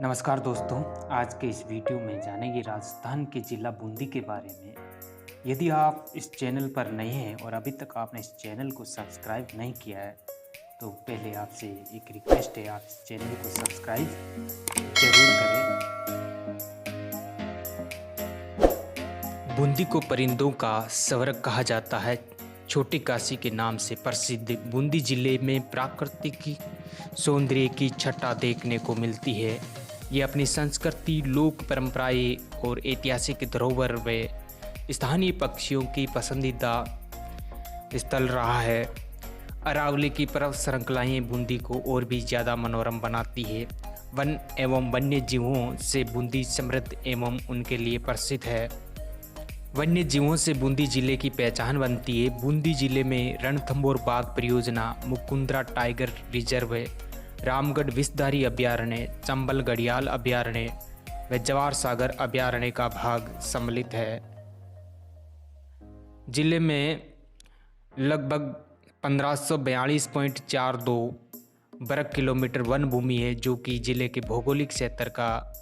नमस्कार दोस्तों, आज के इस वीडियो में जानेंगे राजस्थान के जिला बूंदी के बारे में। यदि आप इस चैनल पर नए हैं और अभी तक आपने इस चैनल को सब्सक्राइब नहीं किया है, तो पहले आपसे एक रिक्वेस्ट है, आप इस चैनल को सब्सक्राइब जरूर करें। बूंदी को परिंदों का स्वर्ग कहा जाता है। छोटी काशी के नाम से प्रसिद्ध बूंदी जिले में प्राकृतिक सौंदर्य की छटा देखने को मिलती है। ये अपनी संस्कृति, लोक परंपराएं और ऐतिहासिक धरोहर व स्थानीय पक्षियों की पसंदीदा स्थल रहा है। अरावली की पर्वत श्रृंखलाएं बूंदी को और भी ज़्यादा मनोरम बनाती है। वन एवं वन्य जीवों से बूंदी समृद्ध एवं उनके लिए प्रसिद्ध है। वन्य जीवों से बूंदी जिले की पहचान बनती है। बूंदी जिले में रणथंभौर बाघ परियोजना, मुकुंदरा टाइगर रिजर्व, रामगढ़ विषधारी अभयारण्य, चंबल घड़ियाल अभयारण्य व जवार सागर अभयारण्य का भाग सम्मिलित है। जिले में लगभग 1542.42 वर्ग किलोमीटर वन भूमि है, जो कि जिले के भौगोलिक क्षेत्र का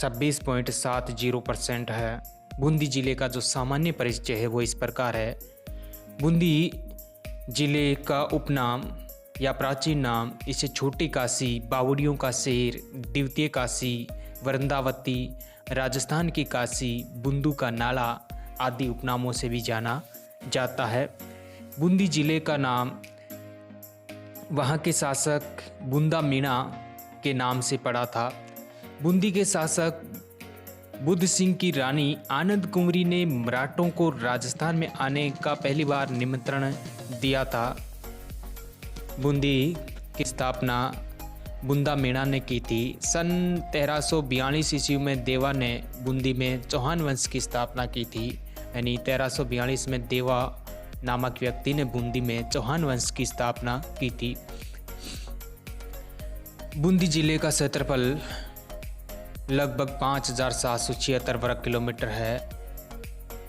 26.70% है। बूंदी जिले का जो सामान्य परिचय है वो इस प्रकार है। बूंदी जिले का उपनाम या प्राचीन नाम इसे छोटी काशी, बावड़ियों का शहर, द्वितीय काशी, वृंदावती, राजस्थान की काशी, बूंदू का नाला आदि उपनामों से भी जाना जाता है। बूंदी जिले का नाम वहाँ के शासक बूंदा मीणा के नाम से पड़ा था। बूंदी के शासक बुद्ध सिंह की रानी आनंद कुंवरी ने मराठों को राजस्थान में आने का पहली बार निमंत्रण दिया था। बूंदी की स्थापना बूंदा मीणा ने की थी। सन 1342 ईस्वी में देवा ने बूंदी में चौहान वंश की स्थापना की थी। यानी 1342 में देवा नामक व्यक्ति ने बूंदी में चौहान वंश की स्थापना की थी। बूंदी जिले का क्षेत्रफल लगभग 5776 वर्ग किलोमीटर है।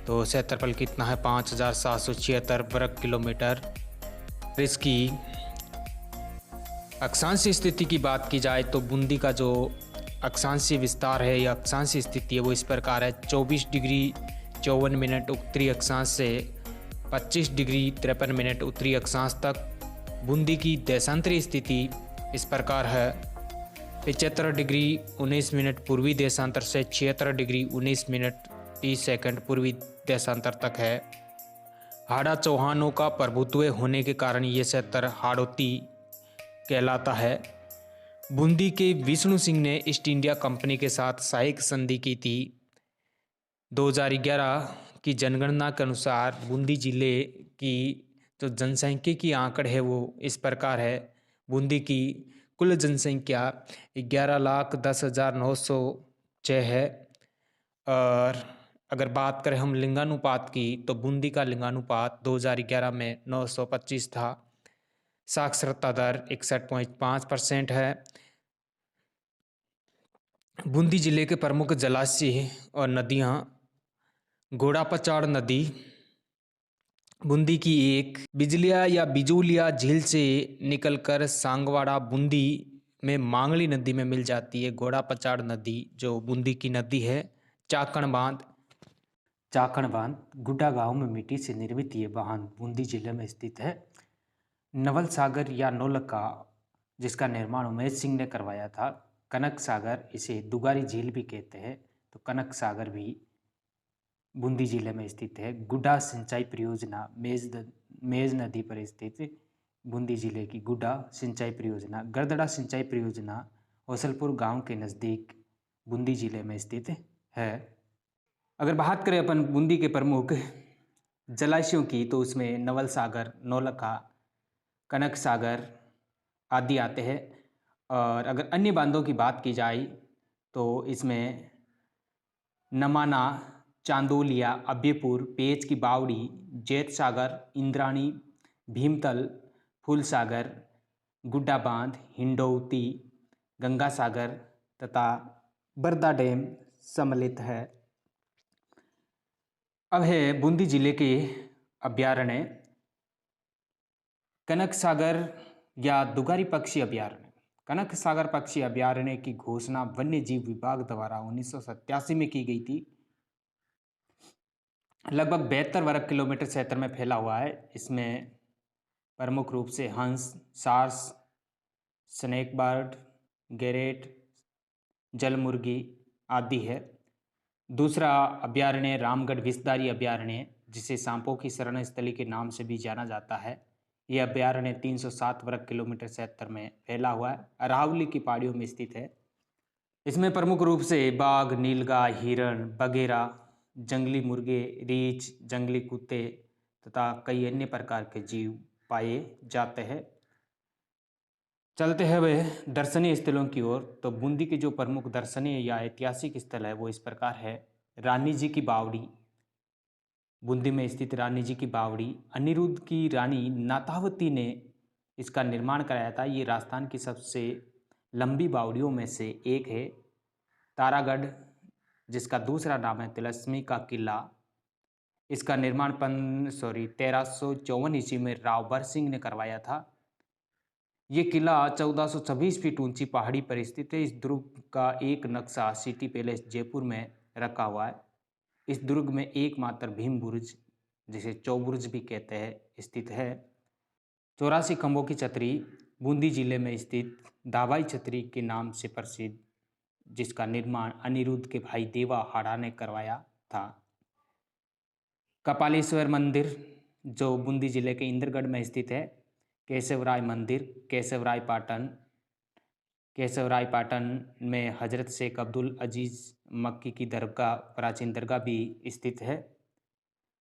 तो क्षेत्रफल कितना है? 5776 वर्ग किलोमीटर। इसकी अक्षांशीय स्थिति की बात की जाए तो बूंदी का जो अक्षांशीय विस्तार है या अक्षांशीय स्थिति है वो इस प्रकार है। 24 डिग्री 54 मिनट उत्तरी अक्षांश से 25 डिग्री 53 मिनट उत्तरी अक्षांश तक। बूंदी की देशांतरी स्थिति इस प्रकार है। 75 डिग्री 19 मिनट पूर्वी देशांतर से 76 डिग्री 19 मिनट 30 सेकंड पूर्वी देशांतर तक है। हाड़ा चौहानों का प्रभुत्व होने के कारण ये क्षेत्र हाड़ौती कहलाता है। बूंदी के विष्णु सिंह ने ईस्ट इंडिया कंपनी के साथ सहायक संधि की थी। 2011 की जनगणना के अनुसार बूंदी जिले की जो जनसंख्या की आंकड़ है वो इस प्रकार है। बूंदी की कुल जनसंख्या 11,10,906 है। और अगर बात करें हम लिंगानुपात की तो बूंदी का लिंगानुपात 2011 में 925 था। साक्षरता दर 61.5% है। बूंदी जिले के प्रमुख जलाशय और नदियाँ: घोड़ापचाड़ नदी बूंदी की एक बिजलिया या बिजूलिया झील से निकलकर सांगवाड़ा बूंदी में मांगली नदी में मिल जाती है। घोड़ापचाड़ नदी जो बूंदी की नदी है। चाकण बांध गुड्डा गांव में मिट्टी से निर्मित ये बांध बूंदी जिले में स्थित है। नवल सागर या नौलखा, जिसका निर्माण उमेश सिंह ने करवाया था। कनक सागर, इसे दुगारी झील भी कहते हैं, तो कनक सागर भी बूंदी जिले में स्थित है। गुड्डा सिंचाई परियोजना मेज नदी पर स्थित बूंदी जिले की गुड्डा सिंचाई परियोजना। गरदड़ा सिंचाई परियोजना होसलपुर गांव के नज़दीक बूंदी जिले में स्थित है। अगर बात करें अपन बूंदी के प्रमुख जलाशयों की तो उसमें नवल सागर, नौलखा, कनक सागर आदि आते हैं। और अगर अन्य बांधों की बात की जाए तो इसमें नमाना, चांदोलिया, अभ्यपुर, पेच की बावड़ी, जैत सागर, इंद्राणी, भीमतल, फूल सागर, गुड्डा बांध, हिंडौती, गंगा सागर तथा बरदा डैम सम्मिलित है। अब है बूंदी जिले के अभयारण्य। कनक सागर या दुगारी पक्षी अभयारण्य। कनक सागर पक्षी अभयारण्य की घोषणा वन्य जीव विभाग द्वारा 1987 में की गई थी। लगभग 72 वर्ग किलोमीटर क्षेत्र में फैला हुआ है। इसमें प्रमुख रूप से हंस, सार्स, स्नेक बर्ड, गेरेट, जल मुर्गी आदि है। दूसरा अभयारण्य रामगढ़ विषधारी अभयारण्य, जिसे सांपों की शरण स्थली के नाम से भी जाना जाता है। यह अभयारण्य 307 वर्ग किलोमीटर क्षेत्र में फैला हुआ है, अरावली की पहाड़ियों में स्थित है। इसमें प्रमुख रूप से बाघ, नीलगाय, हिरण, बगेरा, जंगली मुर्गे, रीछ, जंगली कुत्ते तथा कई अन्य प्रकार के जीव पाए जाते हैं। चलते हैं वे दर्शनीय स्थलों की ओर। तो बूंदी के जो प्रमुख दर्शनीय या ऐतिहासिक स्थल है वो इस प्रकार है। रानी जी की बावड़ी, बूंदी में स्थित रानी जी की बावड़ी अनिरुद्ध की रानी नाथावती ने इसका निर्माण कराया था। ये राजस्थान की सबसे लंबी बावड़ियों में से एक है। तारागढ़, जिसका दूसरा नाम है तिलस्मी का किला, इसका निर्माण 1354 ईस्वी में रावबर सिंह ने करवाया था। ये किला 1426 फीट ऊंची पहाड़ी पर स्थित है। इस दुर्ग का एक नक्शा सिटी पैलेस जयपुर में रखा हुआ है। इस दुर्ग में एकमात्र भीम बुर्ज, जिसे चौबुर्ज भी कहते हैं, स्थित है। 84 खंभों की छतरी बूंदी जिले में स्थित दावाई छतरी के नाम से प्रसिद्ध, जिसका निर्माण अनिरुद्ध के भाई देवा हाड़ा ने करवाया था। कपालेश्वर मंदिर, जो बूंदी जिले के इंद्रगढ़ में स्थित है। केशवराय मंदिर, केशवराय पाटन में हजरत शेख अब्दुल अजीज मक्की की दरगाह, प्राचीन दरगाह भी स्थित है।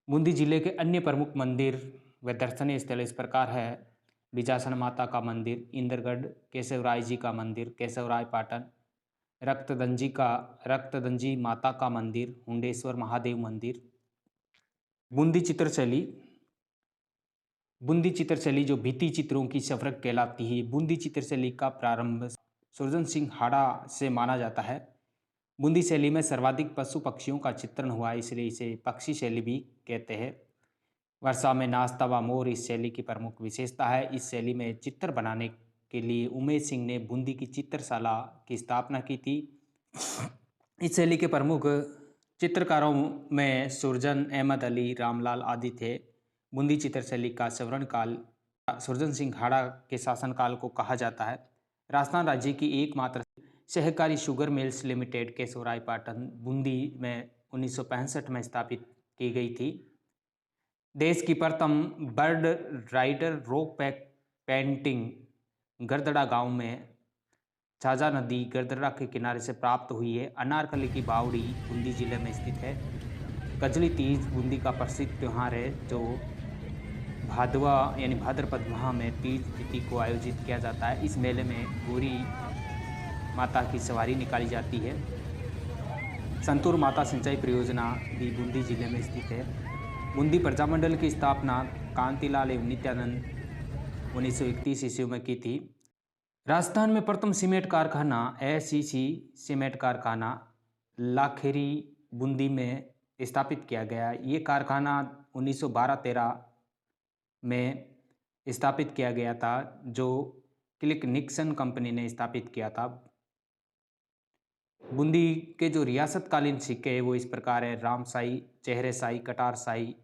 बूंदी जिले के अन्य प्रमुख मंदिर व दर्शनीय स्थल इस प्रकार है। बिजासन माता का मंदिर, इंद्रगढ़, केशवराय जी का मंदिर, केशवराय पाटन, रक्तदंजी माता का मंदिर, हुंडेश्वर महादेव मंदिर। बूंदी चित्रशैली, बूंदी चित्रशैली जो भित्ति चित्रों की सफरक कहलाती है। बूंदी चित्रशैली का प्रारंभ सुरजन सिंह हाड़ा से माना जाता है। बूंदी शैली में सर्वाधिक पशु पक्षियों का चित्रण हुआ है, इसलिए इसे पक्षी शैली भी कहते हैं। वर्षा में नाचता हुआ मोर इस शैली की प्रमुख विशेषता है। इस शैली में चित्र बनाने के लिए उमेश सिंह ने बूंदी की चित्रशाला की स्थापना की थी। इस शैली के प्रमुख चित्रकारों में सुरजन, अहमद अली, रामलाल आदि थे। बूंदी चित्रशैली का स्वर्णकाल सुरजन सिंह हाड़ा के शासनकाल को कहा जाता है। राजस्थान राज्य की एकमात्र सहकारी sugar mills limited Keshavrai Patan Bundi में 1965 में स्थापित की गई थी। देश की प्रथम बर्ड राइडर रॉक पेंटिंग गरदड़ा गांव में छाजा नदी गरदड़ा के किनारे से प्राप्त हुई है। अनारकली की बावड़ी बूंदी जिले में स्थित है। कजली तीज बूंदी का प्रसिद्ध त्यौहार है, जो भादवा यानी भाद्रपद माह में तीज तिथि को आयोजित किया जाता है। इस मेले में गौरी माता की सवारी निकाली जाती है। संतूर माता सिंचाई परियोजना भी बूंदी जिले में स्थित है। बूंदी प्रजामंडल की स्थापना कांतिलाल एवं नित्यानंद 1931 ईस्वी में की थी। राजस्थान में प्रथम सीमेंट कारखाना एसीसी सीमेंट कारखाना लाखेरी बूंदी में स्थापित किया गया। ये कारखाना 1912-13 में स्थापित किया गया था, जो क्लिक निक्सन कंपनी ने स्थापित किया था। बूंदी के जो रियासतकालीन सिक्के हैं वो इस प्रकार है। रामशाही, चेहरेशाही, कटारशाही,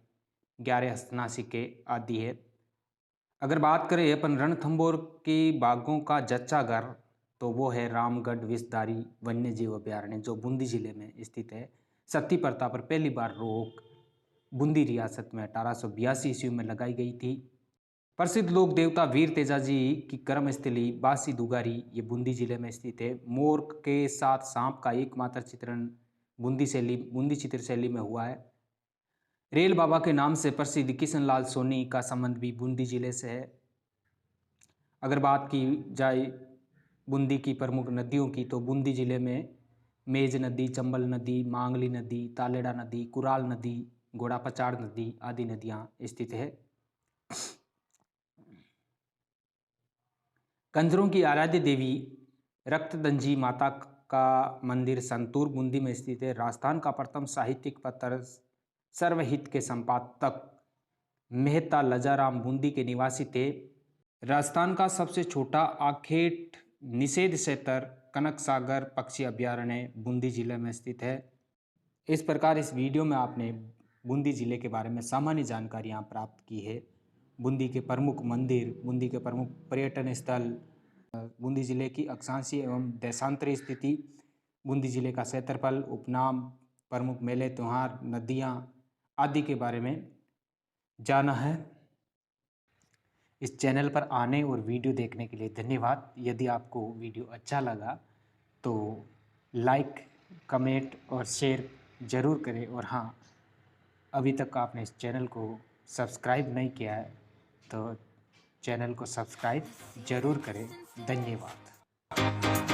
11 हस्तना सिक्के आदि है। अगर बात करें अपन रणथंभौर के बाघों का जच्चा घर, तो वो है रामगढ़ विषधारी वन्य जीव अभयारण्य, जो बूंदी जिले में स्थित है। सती प्रथा पर पहली बार रोक बूंदी रियासत में 1882 ईस्वी में लगाई गई थी। प्रसिद्ध लोक देवता वीर तेजाजी की कर्मस्थली बासी दुगारी, ये बूंदी जिले में स्थित है। मोर के साथ सांप का एकमात्र चित्रण बूंदी चित्रशैली में हुआ है। रेल बाबा के नाम से प्रसिद्ध किशनलाल सोनी का संबंध भी बूंदी जिले से है। अगर बात की जाए बूंदी की प्रमुख नदियों की, तो बूंदी जिले में मेज नदी, चंबल नदी, मांगली नदी, तालेड़ा नदी, कुराल नदी, घोड़ा पचाड़ नदी आदि नदियां स्थित है। कंजरों की आराध्य देवी रक्तदंजी माता का मंदिर संतूर बूंदी में स्थित है। राजस्थान का प्रथम साहित्यिक पत्र सर्वहित के संपादक मेहता लजाराम बूंदी के निवासी थे। राजस्थान का सबसे छोटा आखेट निषेध क्षेत्र कनक सागर पक्षी अभ्यारण्य बूंदी जिले में स्थित है। इस प्रकार इस वीडियो में आपने बूंदी जिले के बारे में सामान्य जानकारियाँ प्राप्त की है। बूंदी के प्रमुख मंदिर, बूंदी के प्रमुख पर्यटन स्थल, बूंदी जिले की अक्षांशीय एवं देशांतरी स्थिति, बूंदी जिले का क्षेत्रफल, उपनाम, प्रमुख मेले त्योहार, नदियाँ आदि के बारे में जाना है। इस चैनल पर आने और वीडियो देखने के लिए धन्यवाद। यदि आपको वीडियो अच्छा लगा तो लाइक, कमेंट और शेयर ज़रूर करें। और हाँ, अभी तक आपने इस चैनल को सब्सक्राइब नहीं किया है तो चैनल को सब्सक्राइब ज़रूर करें। धन्यवाद।